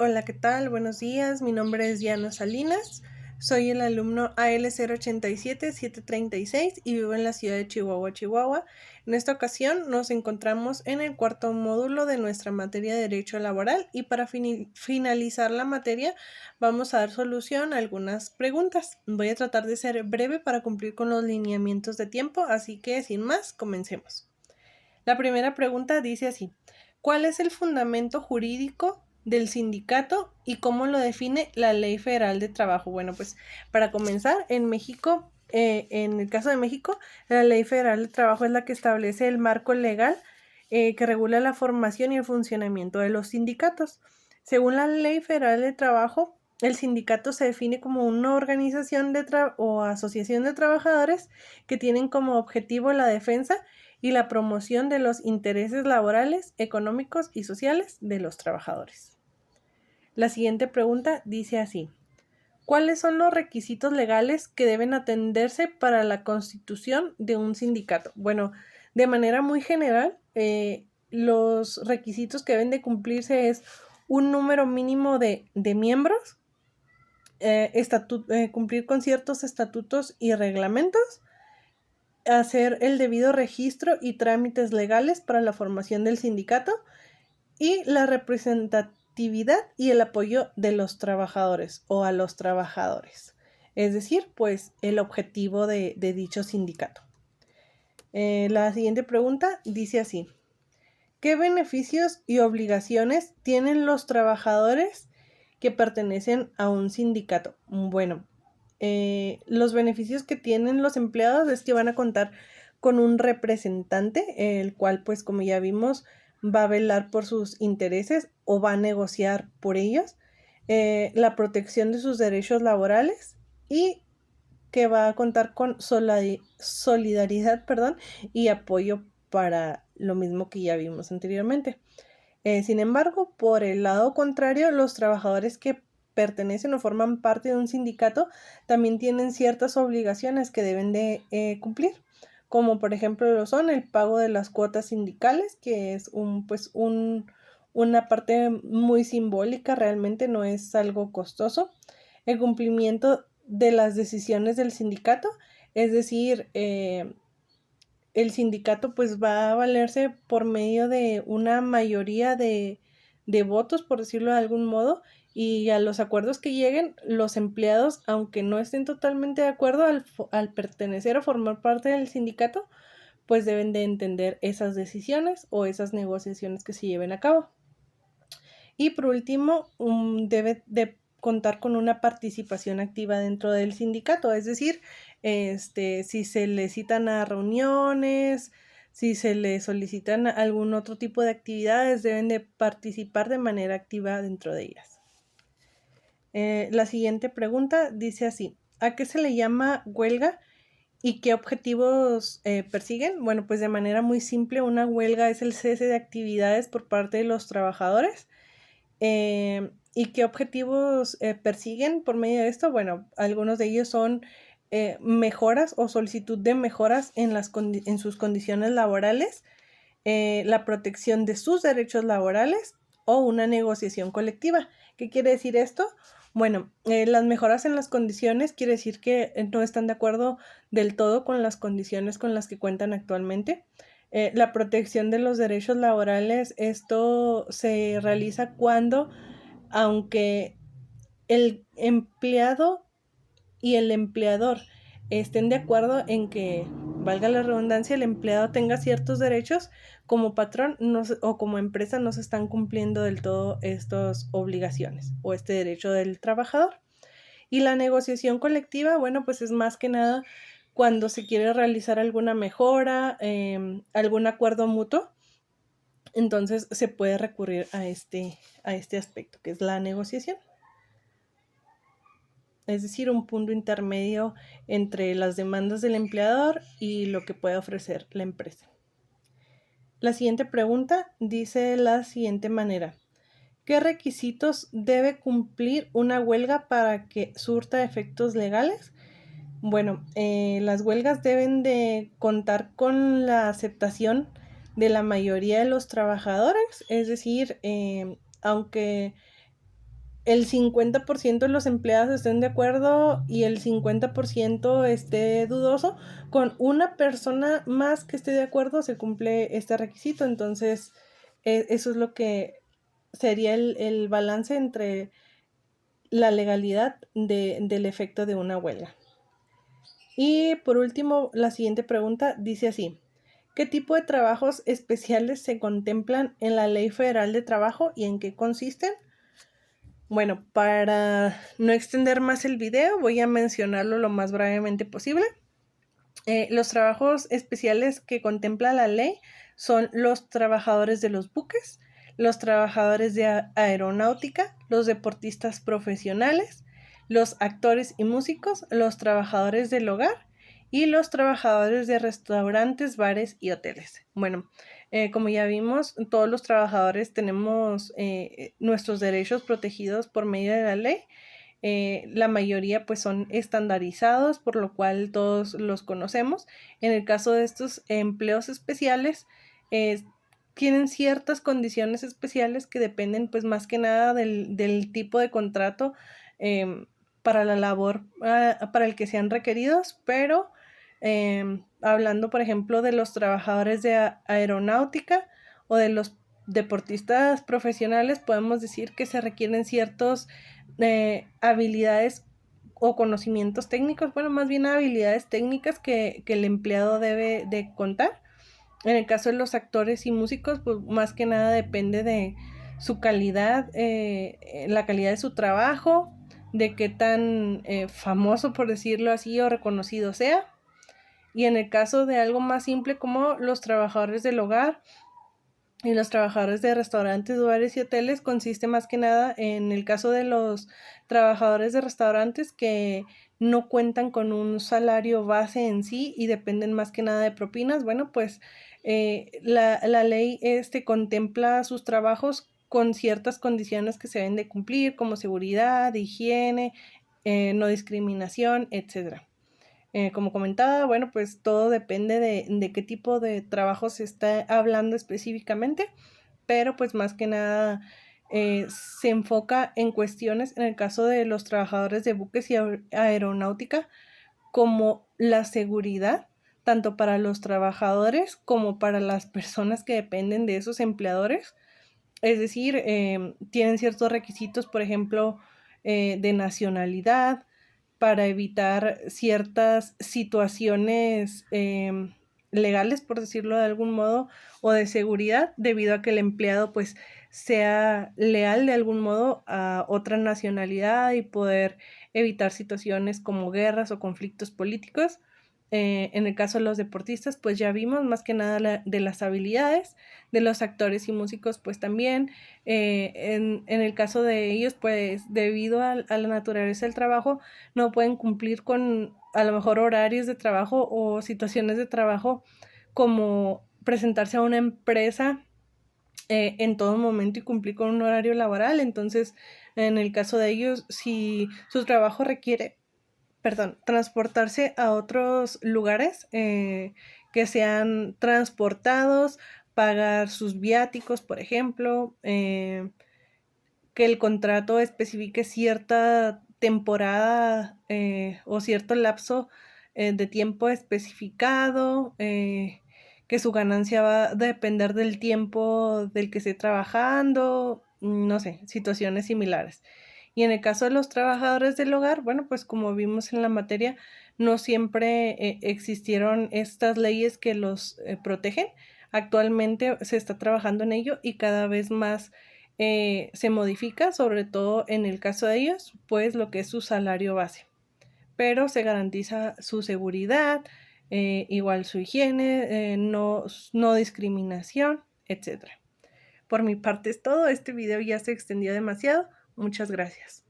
Hola, ¿qué tal? Buenos días. Mi nombre es Diana Salinas. Soy el alumno AL087736 y vivo en la ciudad de Chihuahua, Chihuahua. En esta ocasión nos encontramos en el cuarto módulo de nuestra materia de Derecho Laboral y para finalizar la materia vamos a dar solución a algunas preguntas. Voy a tratar de ser breve para cumplir con los lineamientos de tiempo, así que sin más, comencemos. La primera pregunta dice así: ¿cuál es el fundamento jurídico del sindicato y cómo lo define la Ley Federal de Trabajo? Bueno, pues para comenzar, en México, en el caso de México, la Ley Federal de Trabajo es la que establece el marco legal que regula la formación y el funcionamiento de los sindicatos. Según la Ley Federal de Trabajo, el sindicato se define como una organización o asociación de trabajadores que tienen como objetivo la defensa y la promoción de los intereses laborales, económicos y sociales de los trabajadores. La siguiente pregunta dice así: ¿cuáles son los requisitos legales que deben atenderse para la constitución de un sindicato? Bueno, de manera muy general, los requisitos que deben de cumplirse es un número mínimo de miembros, cumplir con ciertos estatutos y reglamentos, hacer el debido registro y trámites legales para la formación del sindicato y la representatividad y el apoyo de los trabajadores o a los trabajadores. Es decir, pues el objetivo de dicho sindicato. La siguiente pregunta dice así: ¿qué beneficios y obligaciones tienen los trabajadores que pertenecen a un sindicato? Bueno, los beneficios que tienen los empleados es que van a contar con un representante, el cual, pues como ya vimos, va a velar por sus intereses o va a negociar por ellos, la protección de sus derechos laborales y que va a contar con solidaridad, y apoyo para lo mismo que ya vimos anteriormente. Sin embargo, por el lado contrario, los trabajadores que pertenecen o forman parte de un sindicato también tienen ciertas obligaciones que deben de cumplir, como por ejemplo lo son el pago de las cuotas sindicales, que es una parte muy simbólica, realmente no es algo costoso, el cumplimiento de las decisiones del sindicato, es decir, el sindicato pues va a valerse por medio de una mayoría de votos, por decirlo de algún modo, y a los acuerdos que lleguen, los empleados, aunque no estén totalmente de acuerdo al pertenecer o formar parte del sindicato, pues deben de entender esas decisiones o esas negociaciones que se lleven a cabo. Y por último, debe de contar con una participación activa dentro del sindicato, es decir, si se le citan a reuniones, si se le solicitan algún otro tipo de actividades, deben de participar de manera activa dentro de ellas. La siguiente pregunta dice así: ¿a qué se le llama huelga y qué objetivos persiguen? Bueno, pues de manera muy simple, una huelga es el cese de actividades por parte de los trabajadores. ¿Y qué objetivos persiguen por medio de esto? Bueno, algunos de ellos son mejoras o solicitud de mejoras en sus condiciones laborales, la protección de sus derechos laborales o una negociación colectiva. ¿Qué quiere decir esto? Bueno, las mejoras en las condiciones quiere decir que no están de acuerdo del todo con las condiciones con las que cuentan actualmente. La protección de los derechos laborales, esto se realiza cuando, aunque el empleado y el empleador estén de acuerdo en que, valga la redundancia, el empleado tenga ciertos derechos, como patrón o como empresa no se están cumpliendo del todo estas obligaciones o este derecho del trabajador. Y la negociación colectiva, bueno, pues es más que nada cuando se quiere realizar alguna mejora, algún acuerdo mutuo, entonces se puede recurrir a este aspecto, que es la negociación. Es decir, un punto intermedio entre las demandas del empleador y lo que puede ofrecer la empresa. La siguiente pregunta dice de la siguiente manera: ¿qué requisitos debe cumplir una huelga para que surta efectos legales? Bueno, las huelgas deben de contar con la aceptación de la mayoría de los trabajadores, es decir, aunque el 50% de los empleados estén de acuerdo y el 50% esté dudoso, con una persona más que esté de acuerdo se cumple este requisito. Entonces, eso es lo que sería el balance entre la legalidad del efecto de una huelga. Y por último, la siguiente pregunta dice así: ¿qué tipo de trabajos especiales se contemplan en la Ley Federal de Trabajo y en qué consisten? Bueno, para no extender más el video, voy a mencionarlo lo más brevemente posible. Los trabajos especiales que contempla la ley son los trabajadores de los buques, los trabajadores de aeronáutica, los deportistas profesionales, los actores y músicos, los trabajadores del hogar y los trabajadores de restaurantes, bares y hoteles. Bueno, como ya vimos, todos los trabajadores tenemos nuestros derechos protegidos por medio de la ley. La mayoría pues son estandarizados, por lo cual todos los conocemos. En el caso de estos empleos especiales, eh, tienen ciertas condiciones especiales que dependen pues más que nada del tipo de contrato para la labor para el que sean requeridos, pero hablando por ejemplo de los trabajadores de aeronáutica o de los deportistas profesionales, podemos decir que se requieren ciertos habilidades o conocimientos técnicos, bueno, más bien habilidades técnicas que el empleado debe de contar. En el caso de los actores y músicos, pues más que nada depende de su calidad, la calidad de su trabajo, de qué tan famoso, por decirlo así, o reconocido sea. Y en el caso de algo más simple como los trabajadores del hogar, y los trabajadores de restaurantes, bares y hoteles, consiste más que nada en el caso de los trabajadores de restaurantes que no cuentan con un salario base en sí y dependen más que nada de propinas. Bueno, pues la ley contempla sus trabajos con ciertas condiciones que se deben de cumplir, como seguridad, higiene, no discriminación, etcétera. Como comentaba, bueno, pues todo depende de qué tipo de trabajo se está hablando específicamente, pero pues más que nada se enfoca en cuestiones, en el caso de los trabajadores de buques y aeronáutica, como la seguridad, tanto para los trabajadores como para las personas que dependen de esos empleadores. Es decir, tienen ciertos requisitos, por ejemplo, de nacionalidad, para evitar ciertas situaciones legales, por decirlo de algún modo, o de seguridad, debido a que el empleado pues sea leal de algún modo a otra nacionalidad y poder evitar situaciones como guerras o conflictos políticos. En el caso de los deportistas, pues ya vimos más que nada de las habilidades, de los actores y músicos, pues también. En el caso de ellos, pues debido a la naturaleza del trabajo, no pueden cumplir con a lo mejor horarios de trabajo o situaciones de trabajo como presentarse a una empresa en todo momento y cumplir con un horario laboral. Entonces, en el caso de ellos, si su trabajo requiere, transportarse a otros lugares que sean transportados, pagar sus viáticos, por ejemplo, que el contrato especifique cierta temporada o cierto lapso de tiempo especificado, que su ganancia va a depender del tiempo del que esté trabajando, no sé, situaciones similares. Y en el caso de los trabajadores del hogar, bueno, pues como vimos en la materia, no siempre existieron estas leyes que los protegen. Actualmente se está trabajando en ello y cada vez más se modifica, sobre todo en el caso de ellos, pues lo que es su salario base. Pero se garantiza su seguridad, igual su higiene, no discriminación, etc. Por mi parte es todo. Este video ya se extendió demasiado. Muchas gracias.